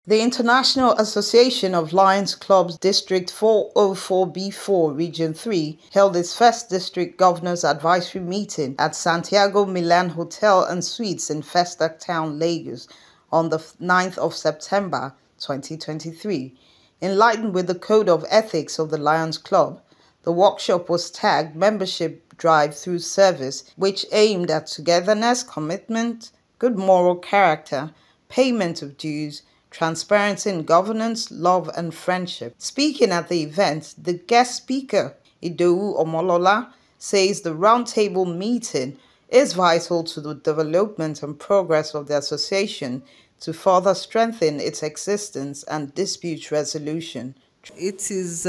The International Association of Lions Clubs District 404B4 Region 3 held its first district governors advisory meeting at Santiago Milan Hotel and Suites in Festac Town, Lagos on the 9th of September 2023. In line with the Code of Ethics of the Lions Club, the workshop was tagged Membership Drive Through Service, which aimed at togetherness, commitment, good moral character, payment of dues, transparency in governance, love, and friendship. Speaking at the event, the guest speaker, Idowu Omolola, says the roundtable meeting is vital to the development and progress of the association to further strengthen its existence and dispute resolution. It is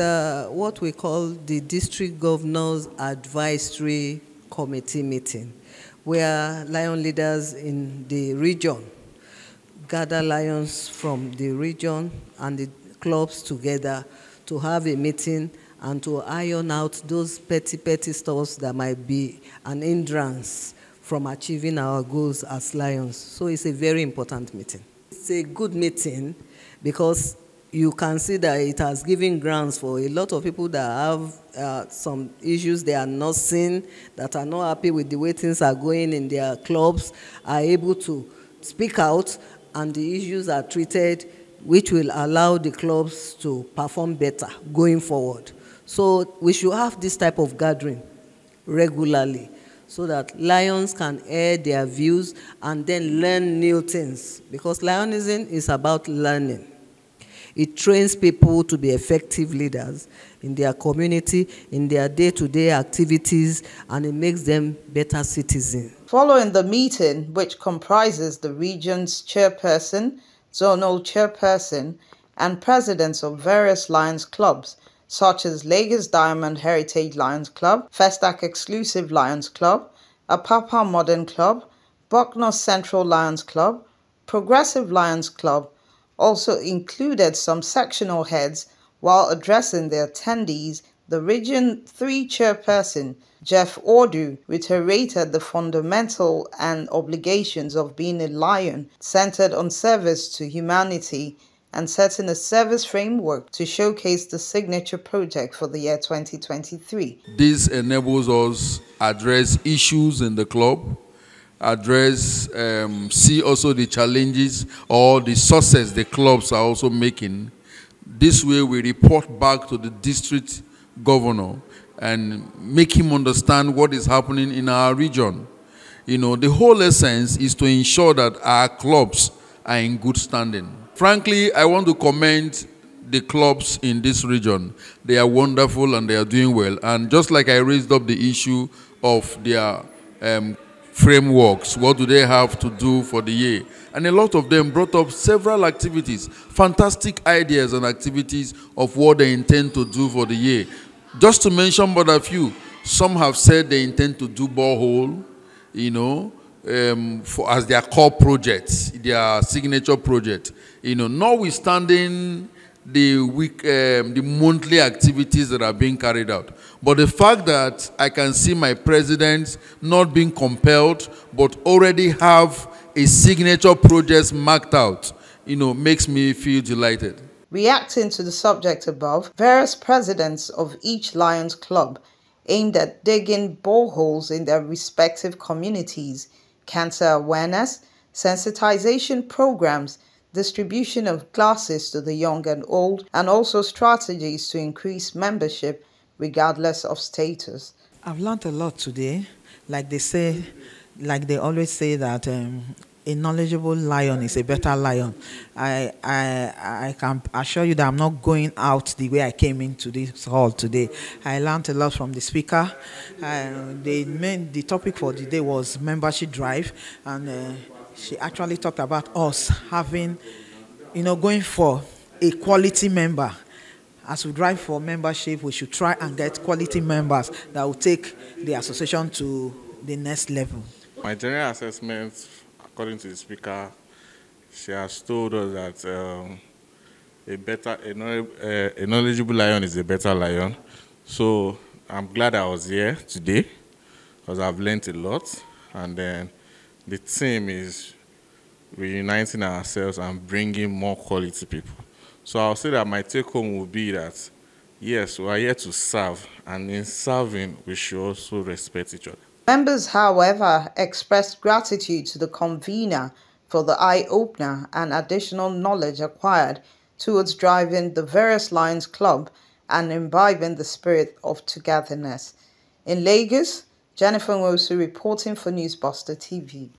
what we call the District Governors Advisory Committee meeting, where lion leaders in the region gather lions from the region and the clubs together to have a meeting and to iron out those petty stuff that might be an hindrance from achieving our goals as lions. So it's a very important meeting. It's a good meeting because you can see that it has given grounds for a lot of people that have some issues they are not seeing, that are not happy with the way things are going in their clubs, are able to speak out, and the issues are treated, which will allow the clubs to perform better going forward. So we should have this type of gathering regularly so that lions can air their views and then learn new things, because lionism is about learning. It trains people to be effective leaders in their community, in their day-to-day activities, and it makes them better citizens. Following the meeting, which comprises the region's chairperson, zonal chairperson, and presidents of various Lions clubs, such as Lagos Diamond Heritage Lions Club, Festac Exclusive Lions Club, Apapa Modern Club, Bucknor Central Lions Club, Progressive Lions Club, also included some sectional heads. While addressing the attendees, the Region 3 chairperson, Jeff Ordu, reiterated the fundamental and obligations of being a lion, centered on service to humanity and setting a service framework to showcase the signature project for the year 2023. This enables us address issues in the club, see also the challenges or the success the clubs are also making. This way we report back to the district governor and make him understand what is happening in our region. You know, the whole essence is to ensure that our clubs are in good standing. Frankly, I want to commend the clubs in this region. They are wonderful and they are doing well. And just like I raised up the issue of their frameworks, what do they have to do for the year? And a lot of them brought up several activities, fantastic ideas and activities of what they intend to do for the year. Just to mention but a few, some have said they intend to do borehole, you know, as their core project, their signature project. You know, notwithstanding the monthly activities that are being carried out. But the fact that I can see my president not being compelled, but already have a signature project marked out, you know, makes me feel delighted. Reacting to the subject above, various presidents of each Lions Club aimed at digging boreholes in their respective communities, cancer awareness, sensitization programs, distribution of classes to the young and old, and also strategies to increase membership regardless of status. I've learned a lot today. Like they always say that a knowledgeable lion is a better lion. I can assure you that I'm not going out the way I came into this hall today. I learned a lot from the speaker. The topic for the day was membership drive, and she actually talked about us having, you know, going for a quality member. As we drive for membership, we should try and get quality members that will take the association to the next level. My general assessment, according to the speaker, she has told us that a knowledgeable lion is a better lion. So I'm glad I was here today because I've learned a lot. And then the theme is reuniting ourselves and bringing more quality people. So I'll say that my take home will be that, yes, we are here to serve, and in serving, we should also respect each other. Members, however, expressed gratitude to the convener for the eye-opener and additional knowledge acquired towards driving the various Lions Club and imbibing the spirit of togetherness. In Lagos, Jennifer Nwosu reporting for Newsbuster TV.